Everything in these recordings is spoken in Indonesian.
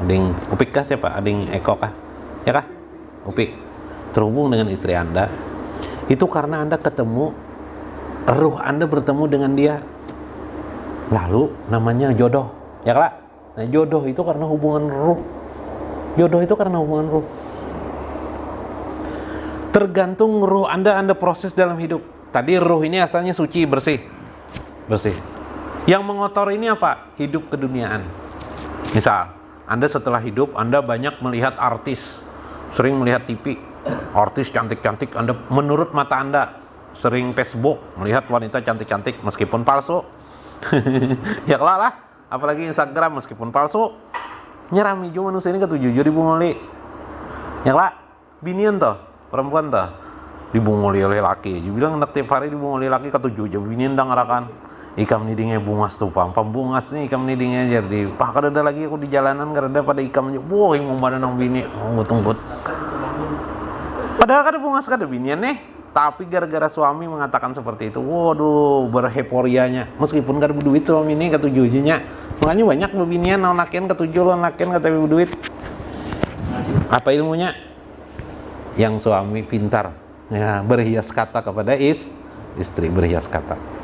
Ading Upik kah siapa? Ading Eko kah? Ya kah? Upik terhubung dengan istri Anda itu karena Anda ketemu, ruh Anda bertemu dengan dia, lalu namanya jodoh, ya kak? Nah jodoh itu karena hubungan ruh. Jodoh itu karena hubungan ruh. Tergantung ruh Anda proses dalam hidup. Tadi ruh ini asalnya suci, bersih. Yang mengotori ini apa? Hidup keduniaan. Misal Anda setelah hidup, Anda banyak melihat artis, sering melihat TV, artis cantik-cantik, Anda menurut mata Anda sering Facebook, melihat wanita cantik-cantik meskipun palsu. Ya lah, apalagi Instagram meskipun palsu, nyerami juga manusia ini ketujuh dibungoli. Ya lah, binian toh, perempuan toh, dibungoli oleh laki. Dia bilang nak tiap hari dibungoli laki ketujuh, binian dah ngarakan. Ikam nidingnya bungas tuh pembungas nih ikam nidingnya jadi pak kada ada lagi aku di jalanan kada ada pada ikam aja wah yang mau pada nang bini tunggut padahal kada bungas kada binian nih tapi gara-gara suami mengatakan seperti itu waduh berheporianya meskipun kada berduit suami ini ketujuhnya makanya banyak bebinian nakian ketujuh lo nakian kata berduit apa ilmunya yang suami pintar ya berhias kata kepada istri berhias kata.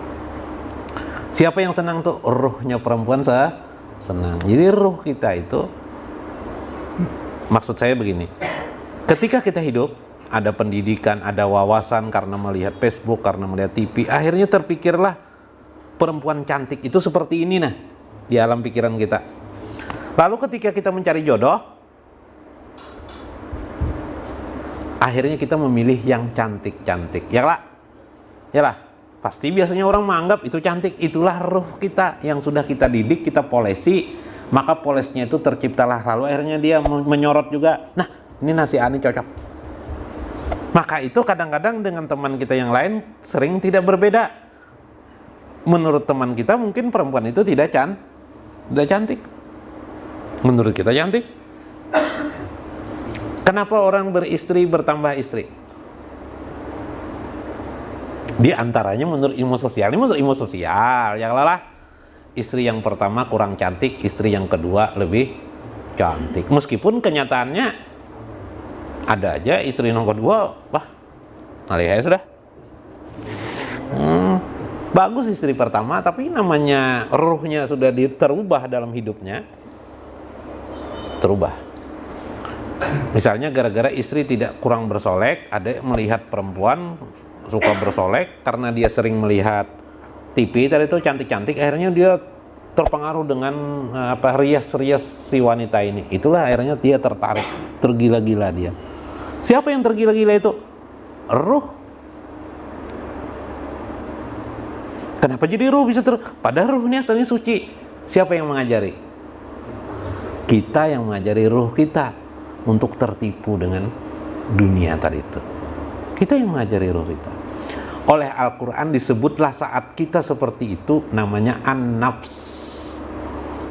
Siapa yang senang tuh? Ruhnya perempuan senang. Jadi ruh kita itu, maksud saya begini, ketika kita hidup, ada pendidikan, ada wawasan karena melihat Facebook, karena melihat TV, akhirnya terpikirlah perempuan cantik itu seperti ini nah, di alam pikiran kita. Lalu ketika kita mencari jodoh, akhirnya kita memilih yang cantik-cantik. Ya lah. Pasti biasanya orang menganggap itu cantik. Itulah ruh kita yang sudah kita didik, kita polesi, maka polesnya itu terciptalah. Lalu akhirnya dia menyorot juga. Nah, ini nasi ani cocok. Maka itu kadang-kadang dengan teman kita yang lain sering tidak berbeda. Menurut teman kita mungkin perempuan itu tidak cantik. Menurut kita cantik. Kenapa orang beristri bertambah istri? Di antaranya menurut ilmu sosial, ini menurut ilmu sosial, yang lalah istri yang pertama kurang cantik, istri yang kedua lebih cantik. Meskipun kenyataannya ada aja istri yang kedua, wah, alih sudah. Bagus istri pertama, tapi namanya ruhnya sudah terubah dalam hidupnya, terubah. Misalnya gara-gara istri tidak kurang bersolek, ada melihat perempuan suka bersolek karena dia sering melihat TV tadi itu cantik-cantik, akhirnya dia terpengaruh dengan rias-rias si wanita ini. Itulah akhirnya dia tertarik, tergila-gila dia. Siapa yang tergila-gila itu? Ruh. Kenapa jadi ruh bisa padahal ruh ini asalnya suci. Siapa yang mengajari? Kita yang mengajari ruh kita untuk tertipu dengan dunia tadi itu. Kita yang mengajari ruh kita. Oleh Al-Quran disebutlah saat kita seperti itu namanya an-nafs.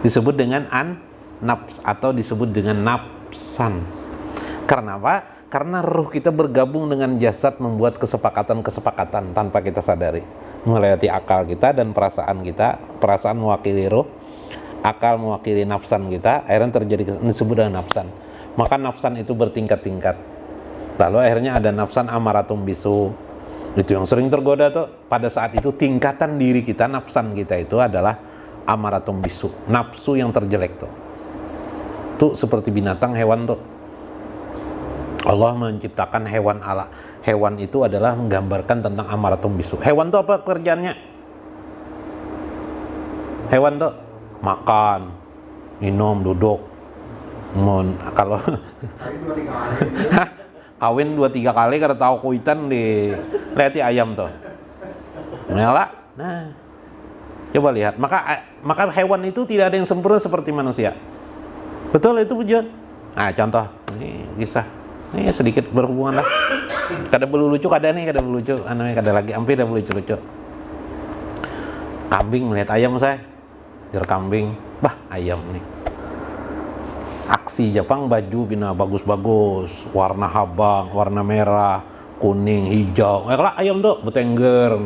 Disebut dengan an-nafs atau disebut dengan nafsan. Karena apa? Karena ruh kita bergabung dengan jasad membuat kesepakatan-kesepakatan tanpa kita sadari. Melewati akal kita dan perasaan kita. Perasaan mewakili ruh, akal mewakili nafsan kita. Akhirnya terjadi disebut dengan nafsan. Maka nafsan itu bertingkat-tingkat. Lalu akhirnya ada nafsan amaratum bisu. Itu yang sering tergoda tuh. Pada saat itu tingkatan diri kita, nafsan kita itu adalah amaratum bisu, nafsu yang terjelek tuh. Tuh seperti binatang, hewan tuh. Allah menciptakan hewan ala. Hewan itu adalah menggambarkan tentang amaratum bisu. Hewan tuh apa kerjaannya? Hewan tuh makan, minum, duduk. Kalau kawin 2-3 kali kada tahu kuitan di leti ayam tuh. Nah, coba lihat. Maka hewan itu tidak ada yang sempurna seperti manusia. Betul itu Pujian? Nah, contoh ini kisah. Ini sedikit berhubungan lah. Kada belu lucu kada nih, kada belu lucu. Kada lagi hampir ada belu lucu. Kambing melihat ayam saya. Jar kambing, bah ayam nih. Aksi Jepang baju bina bagus-bagus, warna habang, warna merah, kuning, hijau. Kalau ayam tuh betengger.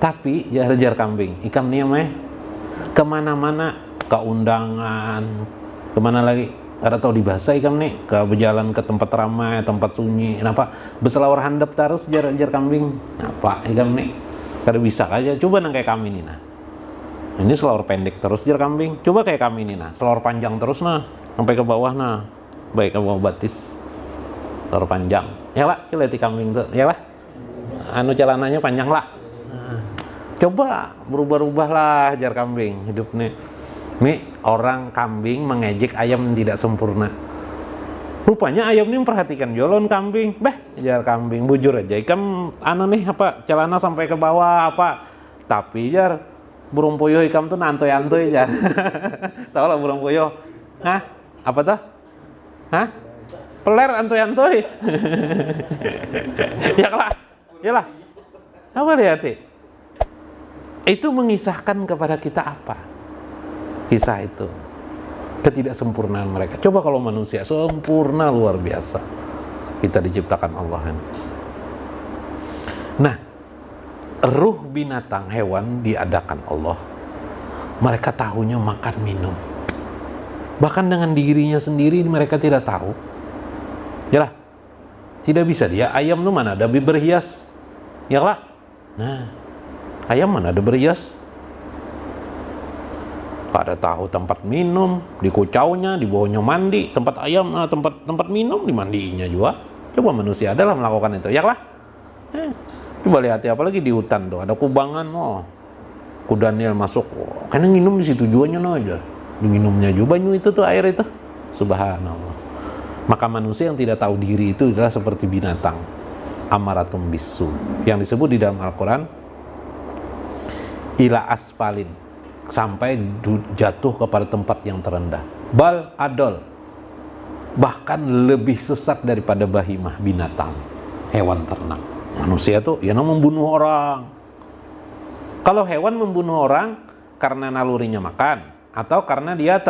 Tapi jar kambing, ikam nih mah kemana-mana ke undangan, kemana lagi? Ada tahu di bahasa ikam nih, ke berjalan ke tempat ramai, tempat sunyi, kenapa? Berselawar handap terus jar kambing, apa ikam nih? Kada bisa aja, coba nang kayak kami nih nah. Ini selawar pendek terus jar kambing, coba kayak kami nih nah, selawar panjang terus nah, sampai ke bawah nah, baik ke bawah batis, selawar panjang, ya lah, celeti kambing tuh, ya lah, anu celananya panjang lah. Nah, coba berubah-ubah lah jar kambing hidup nih. Nih orang kambing mengejek ayam yang tidak sempurna. Rupanya ayam ini memperhatikan jolon kambing. Jar kambing bujur aja. Ikam anu nih apa celana sampai ke bawah apa. Tapi jar burung puyuh ikam tuh nantoy-antoy jar. Tahu lah burung puyuh? Hah? Apa tuh? Hah? Peler antoy-antoy. Ya lah. Ya lah. Apa lihat? Itu mengisahkan kepada kita apa? Kisah itu ketidaksempurnaan mereka. Coba kalau manusia sempurna luar biasa, kita diciptakan Allah. Nah, ruh binatang hewan diadakan Allah. Mereka tahunya makan minum, bahkan dengan dirinya sendiri mereka tidak tahu. Yalah, tidak bisa dia. Ayam tuh mana ada berhias, ya lah. Nah, ayam mana ada berhias? Ada tahu tempat minum, di kucaunya, di bawahnya mandi, tempat ayam, tempat minum, di mandinya juga. Coba manusia adalah melakukan itu, ya lah. Coba lihat ya, apalagi di hutan tuh, ada kubangan, kudanil masuk, karena nginum di situ juanya aja, diminumnya juga banyu itu tuh air itu, subhanallah. Maka manusia yang tidak tahu diri itu adalah seperti binatang, amaratum bisu, yang disebut di dalam Al-Quran, ila asfalin, sampai jatuh kepada tempat yang terendah. Bal adol, bahkan lebih sesat daripada bahimah, binatang, hewan ternak. Manusia tuh ya membunuh orang. Kalau hewan membunuh orang karena nalurinya makan atau karena dia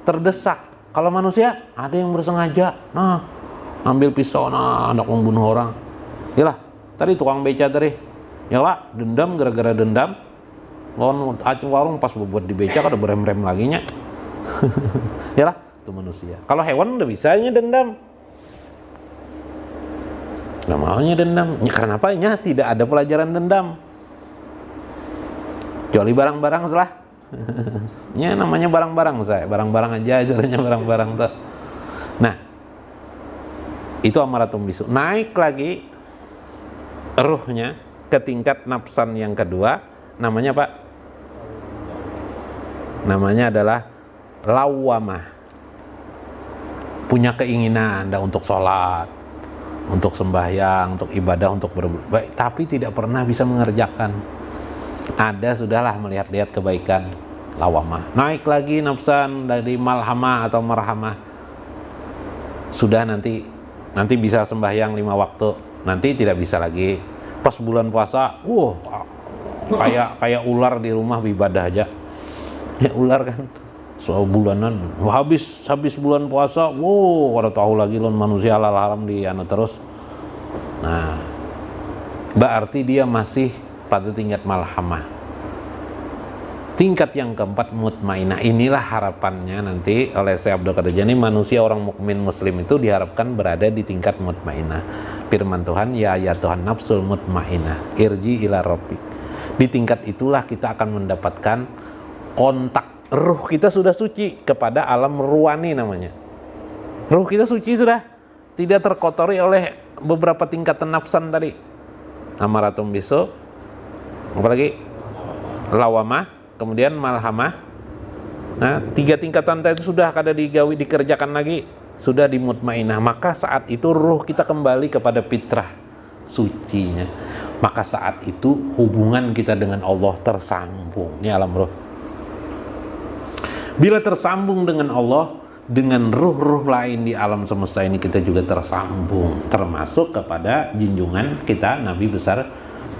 terdesak. Kalau manusia ada yang bersengaja, nah ambil pisau, nah hendak membunuh orang. Yalah, tadi tukang beca tadi, yalah dendam, gara-gara dendam ngon warung pas buat di beca ada berem-rem lagi nya. Yalah, itu manusia. Kalau hewan udah bisanya dendam. Nggak maunya dendam. Ya, karena apa? Ya, tidak ada pelajaran dendam. Kecuali barang-barang salah. Ya namanya barang-barang saya. Barang-barang aja ajarannya barang-barang tuh. Nah, itu amaratum bisu. Naik lagi ruhnya ke tingkat nafsan yang kedua, namanya apa? Namanya adalah lawamah. Punya keinginan Anda untuk sholat, untuk sembahyang, untuk ibadah, untuk berbaik, tapi tidak pernah bisa mengerjakan. Ada sudahlah melihat-lihat kebaikan, lawamah. Naik lagi nafsan dari malhamah atau marhamah. Sudah nanti bisa sembahyang 5 waktu, nanti tidak bisa lagi. Pas bulan puasa, kayak ular di rumah ibadah aja. Ya ular kan, soal bulanan, habis bulan puasa, ada tahu lagi lon manusia halal haram di anu terus. Nah, berarti dia masih pada tingkat malhamah. Tingkat yang keempat mutmainah. Inilah harapannya nanti oleh Syekh Abdul Qadir Jailani, manusia orang mukmin muslim itu diharapkan berada di tingkat mutmainah. Firman Tuhan, ya Tuhan nafsul mutmainah, irji ila rabbik. Di tingkat itulah kita akan mendapatkan kontak. Ruh kita sudah suci kepada alam ruwani namanya. Ruh kita suci sudah, tidak terkotori oleh beberapa tingkatan nafsan tadi. Amaratum bisu, apalagi lawamah, kemudian malhamah. Nah, 3 tingkatan tadi sudah kada dikerjakan lagi, sudah di mutmainah. Maka saat itu ruh kita kembali kepada fitrah sucinya. Maka saat itu hubungan kita dengan Allah tersambung. Ini alam ruh. Bila tersambung dengan Allah, dengan ruh-ruh lain di alam semesta ini kita juga tersambung, termasuk kepada junjungan kita Nabi besar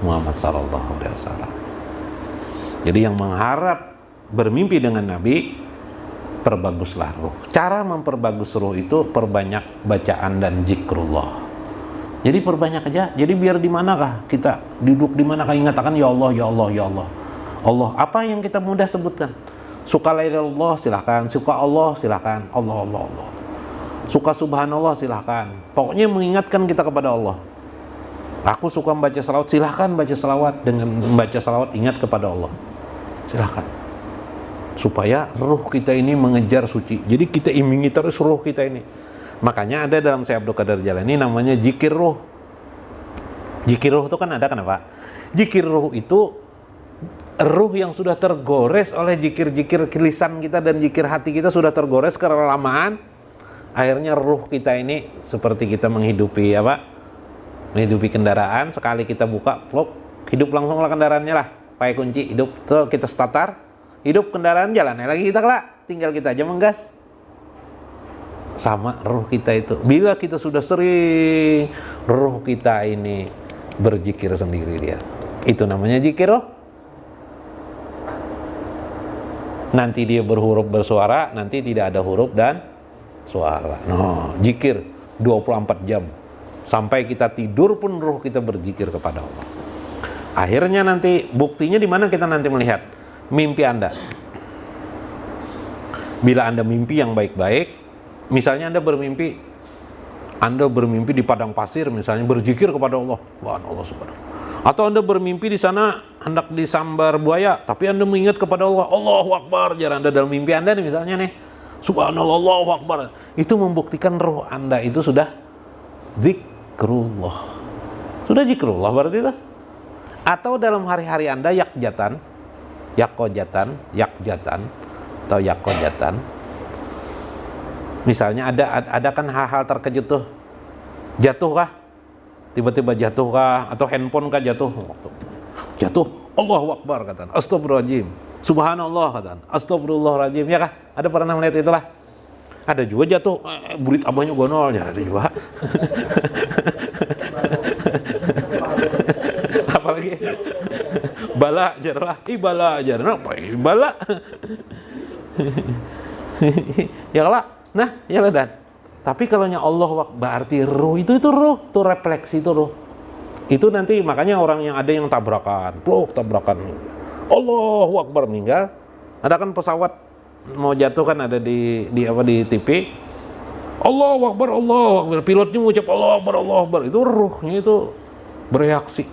Muhammad SAW. Jadi yang mengharap bermimpi dengan Nabi, perbaguslah ruh. Cara memperbagus ruh itu perbanyak bacaan dan zikrullah. Jadi perbanyak aja. Jadi biar di manakah kita duduk, di manakah ingat akan ya Allah, ya Allah, ya Allah. Allah, apa yang kita mudah sebutkan? Suka la ilaha illallah silahkan, suka Allah silahkan, Allah Allah Allah. Suka subhanallah silahkan. Pokoknya mengingatkan kita kepada Allah. Aku suka membaca salawat, silahkan baca salawat. Dengan membaca salawat ingat kepada Allah, silahkan. Supaya ruh kita ini mengejar suci. Jadi kita imingi terus ruh kita ini. Makanya ada dalam Syekh Abdul Qadir Jailani namanya zikir ruh. Zikir ruh itu kan ada, kenapa? Zikir ruh itu ruh yang sudah tergores oleh zikir-zikir lisan kita dan zikir hati kita sudah tergores kelamaan. Akhirnya ruh kita ini seperti kita menghidupi apa? Menghidupi kendaraan, sekali kita buka, plok, hidup langsung lah kendaraannya lah. Pakai kunci, hidup, terus kita starter, hidup kendaraan jalan. Lagi kita kelak, tinggal kita aja menggas. Sama ruh kita itu. Bila kita sudah sering, ruh kita ini berzikir sendiri dia. Itu namanya zikir roh. Nanti dia berhuruf bersuara, nanti tidak ada huruf dan suara. Nah, zikir 24 jam. Sampai kita tidur pun ruh kita berzikir kepada Allah. Akhirnya nanti buktinya di mana kita nanti melihat mimpi Anda. Bila Anda mimpi yang baik-baik, misalnya Anda bermimpi di padang pasir misalnya berzikir kepada Allah. Wah, Allah subhanahu. Atau Anda bermimpi di sana hendak disambar buaya, tapi Anda mengingat kepada Allah. Allahu Akbar. Jangan Anda dalam mimpi Anda nih misalnya nih. Subhanallah, Allahu Akbar. Itu membuktikan ruh Anda itu sudah zikrullah. Sudah zikrullah berarti itu. Atau dalam hari-hari Anda yakjatan atau yakojatan. Misalnya ada kan hal-hal terkejut tuh. Jatuh kah? Tiba-tiba jatuh kah? Atau handphone kah jatuh? Jatuh. Allahu Akbar kata. Astagfirullahaladzim. Subhanallah kata. Astagfirullahaladzim. Ya kah? Ada pernah melihat itulah? Ada juga jatuh, burit abahnya gonol, ya ada juga. Apalagi bala jarlah, bala jarlah, apa bala? Ya lah, nah ya lah dan. Tapi kalau nya Allah berarti ruh itu ruh, itu refleksi itu ruh. Itu nanti makanya orang yang ada yang tabrakan, tabrakan. Allahu Akbar meninggal. Ada kan pesawat mau jatuh kan ada di TV. Allahu Akbar, Allahu Akbar. Pilotnya mengucap Allahu Akbar, Allahu Akbar. Itu ruhnya itu bereaksi.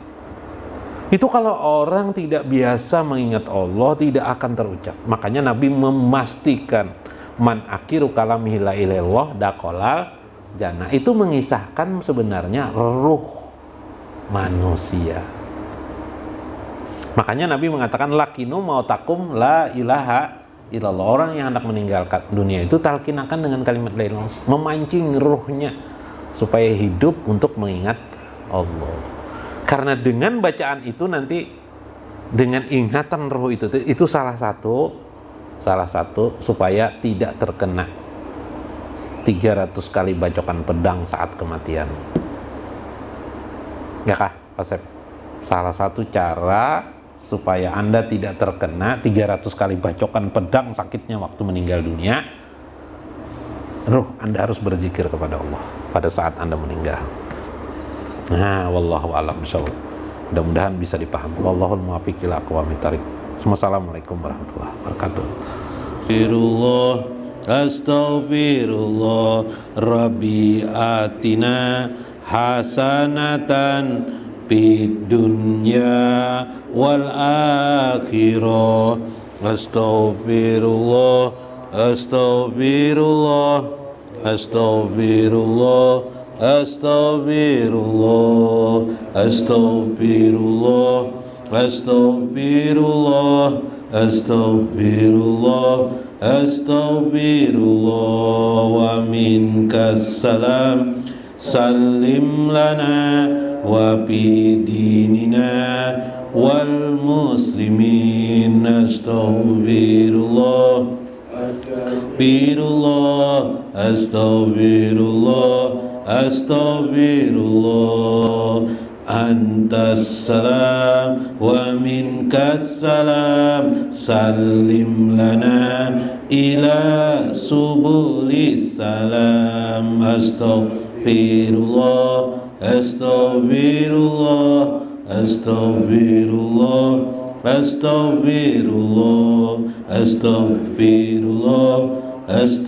Itu kalau orang tidak biasa mengingat Allah tidak akan terucap. Makanya Nabi memastikan man akiru kalamihi la ilaha illallah daqalal jannah. Itu mengisahkan sebenarnya ruh manusia. Makanya Nabi mengatakan lakinu mautakum la ilaha illallah. Orang yang hendak meninggalkan dunia itu talkinakan dengan kalimat la ilaha illallah, memancing ruhnya supaya hidup untuk mengingat Allah. Karena dengan bacaan itu nanti dengan ingatan ruh itu salah satu supaya tidak terkena 300 kali bacokan pedang saat kematian. Ya kah, Pak Sep? Salah satu cara supaya Anda tidak terkena 300 kali bacokan pedang sakitnya waktu meninggal dunia, ruh Anda harus berzikir kepada Allah pada saat Anda meninggal. Nah, wallahu a'lam bishawab. Mudah-mudahan bisa dipahami. Wallahul muwaffiq ila aqwamit thariq. Assalamualaikum warahmatullahi wabarakatuh. Astaghfirullah Rabbi atina hasanatan fid dunya wal akhirah. Astaghfirullah Astaghfirullah Astaghfirullah Astaghfirullah Astaghfirullah Astaghfirullah Astaghfirullah Astaghfirullah wa minkas salam sallim lana wa fi dinina wal muslimin. Astaghfirullah Astaghfirullah Astaghfirullah Astaghfirullah antas salam wa minkas salam sallim lana ila subulis salam. Astaghfirullah Astaghfirullah Astaghfirullah astaghfirullah, astaghfirullah, astaghfirullah.